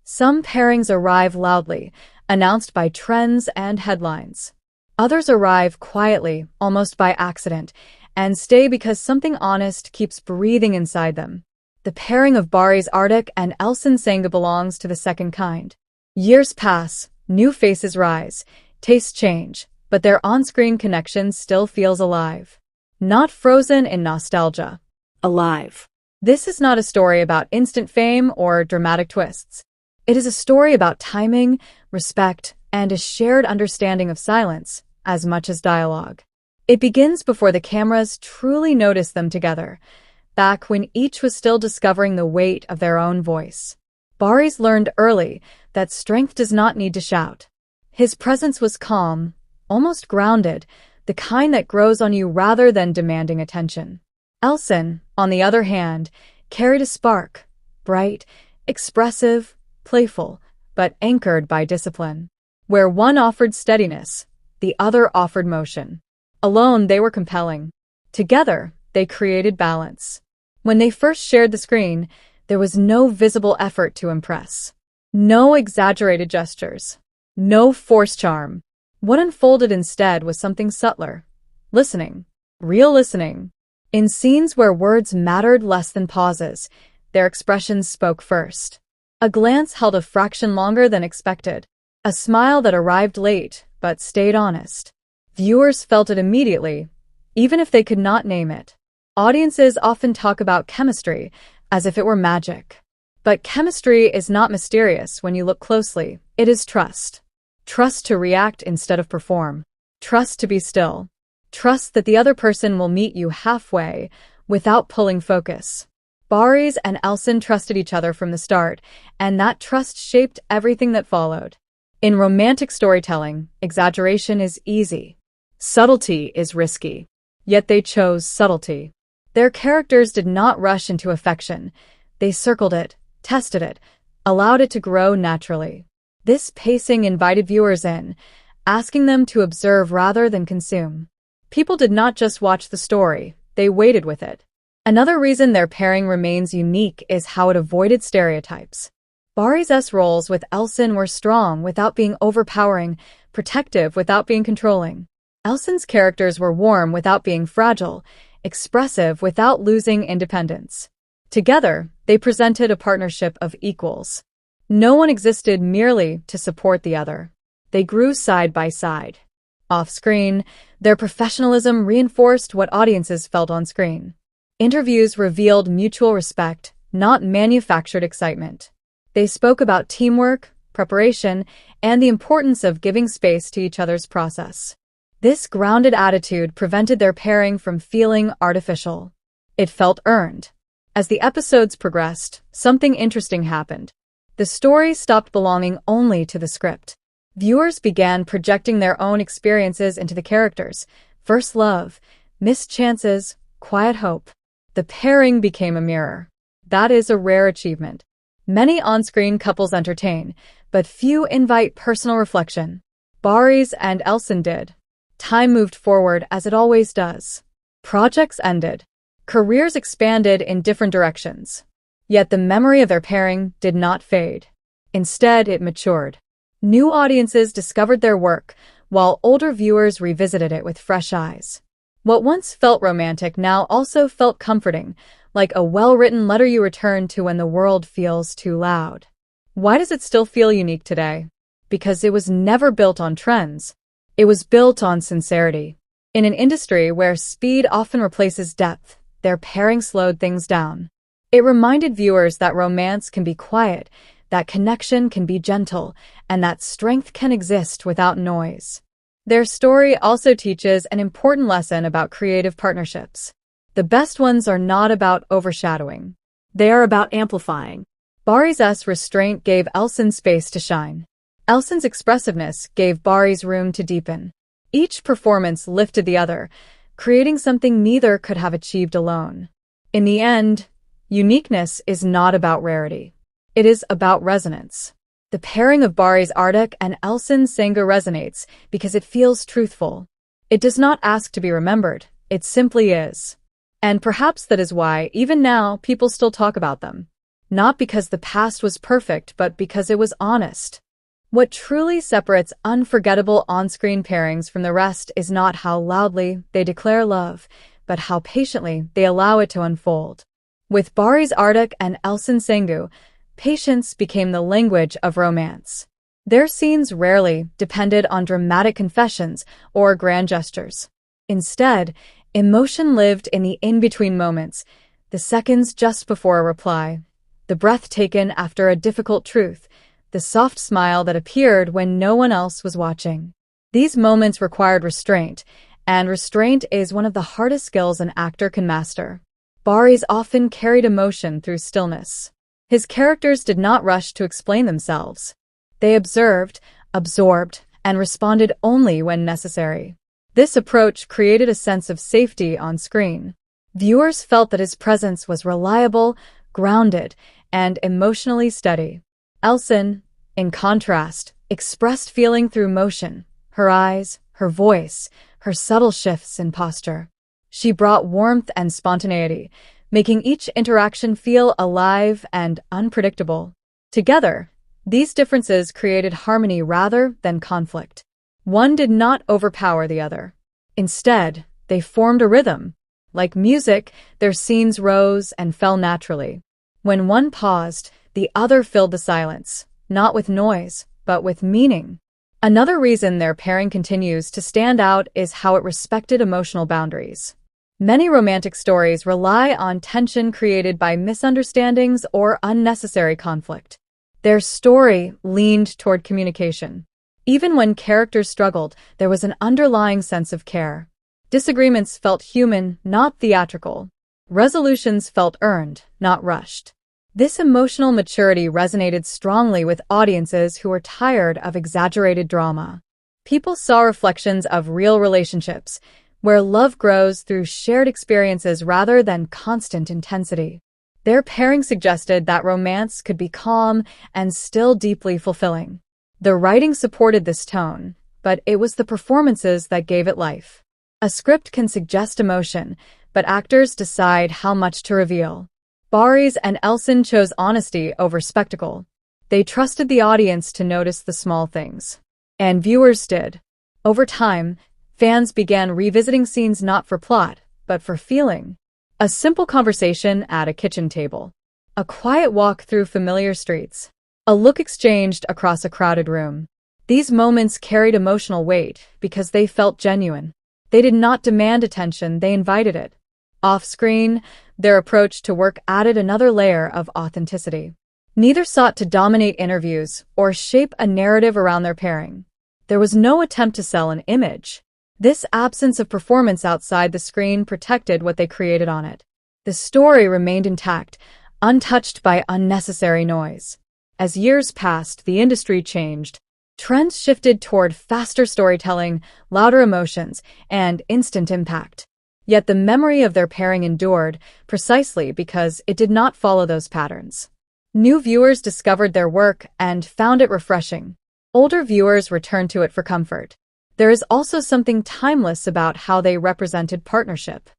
Some pairings arrive loudly, announced by trends and headlines. Others arrive quietly, almost by accident, and stay because something honest keeps breathing inside them. The pairing of Barış Arduç and Elçin Sangu belongs to the second kind. Years pass, new faces rise, tastes change, but their on-screen connection still feels alive. Not frozen in nostalgia. Alive. This is not a story about instant fame or dramatic twists. It is a story about timing, respect, and a shared understanding of silence, as much as dialogue. It begins before the cameras truly notice them together, back when each was still discovering the weight of their own voice. Barış learned early that strength does not need to shout. His presence was calm, almost grounded, the kind that grows on you rather than demanding attention. Elçin, on the other hand, carried a spark, bright, expressive, playful, but anchored by discipline. Where one offered steadiness, the other offered motion. Alone, they were compelling. Together, they created balance. When they first shared the screen, there was no visible effort to impress. No exaggerated gestures. No forced charm. What unfolded instead was something subtler. Listening. Real listening. In scenes where words mattered less than pauses, their expressions spoke first. A glance held a fraction longer than expected. A smile that arrived late, but stayed honest. Viewers felt it immediately, even if they could not name it. Audiences often talk about chemistry as if it were magic. But chemistry is not mysterious when you look closely. It is trust. Trust to react instead of perform. Trust to be still. Trust that the other person will meet you halfway without pulling focus. Barış and Elçin trusted each other from the start, and that trust shaped everything that followed. In romantic storytelling, exaggeration is easy. Subtlety is risky. Yet they chose subtlety. Their characters did not rush into affection. They circled it, tested it, allowed it to grow naturally. This pacing invited viewers in, asking them to observe rather than consume. People did not just watch the story, they waited with it. Another reason their pairing remains unique is how it avoided stereotypes. Barış's roles with Elçin were strong without being overpowering, protective without being controlling. Elçin's characters were warm without being fragile, expressive without losing independence. Together, they presented a partnership of equals. No one existed merely to support the other. They grew side by side. Off-screen, their professionalism reinforced what audiences felt on screen. Interviews revealed mutual respect, not manufactured excitement. They spoke about teamwork, preparation, and the importance of giving space to each other's process. This grounded attitude prevented their pairing from feeling artificial. It felt earned. As the episodes progressed, something interesting happened. The story stopped belonging only to the script. Viewers began projecting their own experiences into the characters. First love, missed chances, quiet hope. The pairing became a mirror. That is a rare achievement. Many on-screen couples entertain, but few invite personal reflection. Barış and Elçin did. Time moved forward as it always does. Projects ended. Careers expanded in different directions. Yet the memory of their pairing did not fade. Instead, it matured. New audiences discovered their work, while older viewers revisited it with fresh eyes. What once felt romantic now also felt comforting, like a well-written letter you return to when the world feels too loud. Why does it still feel unique today? Because it was never built on trends. It was built on sincerity. In an industry where speed often replaces depth, their pairing slowed things down. It reminded viewers that romance can be quiet, that connection can be gentle, and that strength can exist without noise. Their story also teaches an important lesson about creative partnerships. The best ones are not about overshadowing. They are about amplifying. Barış's restraint gave Elçin space to shine. Elçin's expressiveness gave Barış room to deepen. Each performance lifted the other, creating something neither could have achieved alone. In the end, uniqueness is not about rarity. It is about resonance. The pairing of Barış Arduç and Elçin Sangu resonates because it feels truthful. It does not ask to be remembered, it simply is. And perhaps that is why, even now, people still talk about them. not because the past was perfect, but because it was honest. What truly separates unforgettable on-screen pairings from the rest is not how loudly they declare love, but how patiently they allow it to unfold. With Barış Arduç and Elçin Sangu, patience became the language of romance. Their scenes rarely depended on dramatic confessions or grand gestures. Instead, emotion lived in the in-between moments, the seconds just before a reply, the breath taken after a difficult truth, the soft smile that appeared when no one else was watching. These moments required restraint, and restraint is one of the hardest skills an actor can master. Barış often carried emotion through stillness. His characters did not rush to explain themselves. They observed, absorbed, and responded only when necessary. This approach created a sense of safety on screen. Viewers felt that his presence was reliable, grounded, and emotionally steady. Elçin, in contrast, expressed feeling through motion, her eyes, her voice, her subtle shifts in posture. She brought warmth and spontaneity, making each interaction feel alive and unpredictable. Together, these differences created harmony rather than conflict. One did not overpower the other. Instead, they formed a rhythm. Like music, their scenes rose and fell naturally. When one paused, the other filled the silence, not with noise, but with meaning. Another reason their pairing continues to stand out is how it respected emotional boundaries. Many romantic stories rely on tension created by misunderstandings or unnecessary conflict. Their story leaned toward communication. Even when characters struggled, there was an underlying sense of care. Disagreements felt human, not theatrical. Resolutions felt earned, not rushed. This emotional maturity resonated strongly with audiences who were tired of exaggerated drama. People saw reflections of real relationships, where love grows through shared experiences rather than constant intensity. Their pairing suggested that romance could be calm and still deeply fulfilling. The writing supported this tone, but it was the performances that gave it life. A script can suggest emotion, but actors decide how much to reveal. Barış and Elçin chose honesty over spectacle. They trusted the audience to notice the small things. And viewers did. Over time, fans began revisiting scenes not for plot, but for feeling. A simple conversation at a kitchen table. A quiet walk through familiar streets. A look exchanged across a crowded room. These moments carried emotional weight because they felt genuine. They did not demand attention, they invited it. Off-screen, their approach to work added another layer of authenticity. Neither sought to dominate interviews or shape a narrative around their pairing. There was no attempt to sell an image. This absence of performance outside the screen protected what they created on it. The story remained intact, untouched by unnecessary noise. As years passed, the industry changed. Trends shifted toward faster storytelling, louder emotions, and instant impact. Yet the memory of their pairing endured precisely because it did not follow those patterns. New viewers discovered their work and found it refreshing. Older viewers returned to it for comfort. There is also something timeless about how they represented partnership.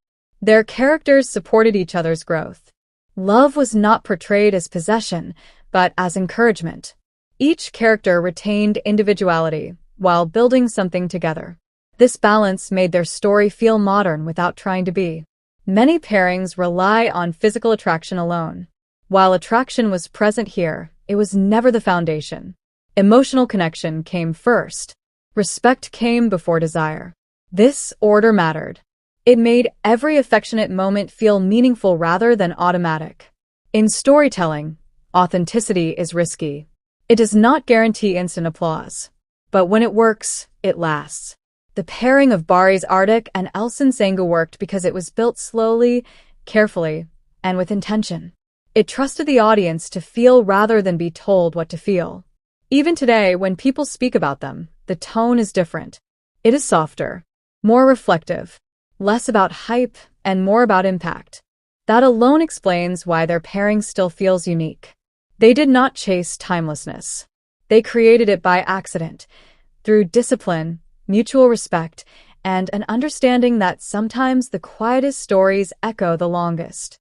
Their characters supported each other's growth. Love was not portrayed as possession, but as encouragement. Each character retained individuality while building something together. This balance made their story feel modern without trying to be. Many pairings rely on physical attraction alone. While attraction was present here, it was never the foundation. Emotional connection came first. Respect came before desire. This order mattered. It made every affectionate moment feel meaningful rather than automatic. In storytelling, authenticity is risky. It does not guarantee instant applause. But when it works, it lasts. The pairing of Barış Arduç and Elçin Sangu worked because it was built slowly, carefully, and with intention. It trusted the audience to feel rather than be told what to feel. Even today, when people speak about them, the tone is different. It is softer, more reflective, less about hype and more about impact. That alone explains why their pairing still feels unique. They did not chase timelessness. They created it by accident, through discipline, mutual respect, and an understanding that sometimes the quietest stories echo the longest.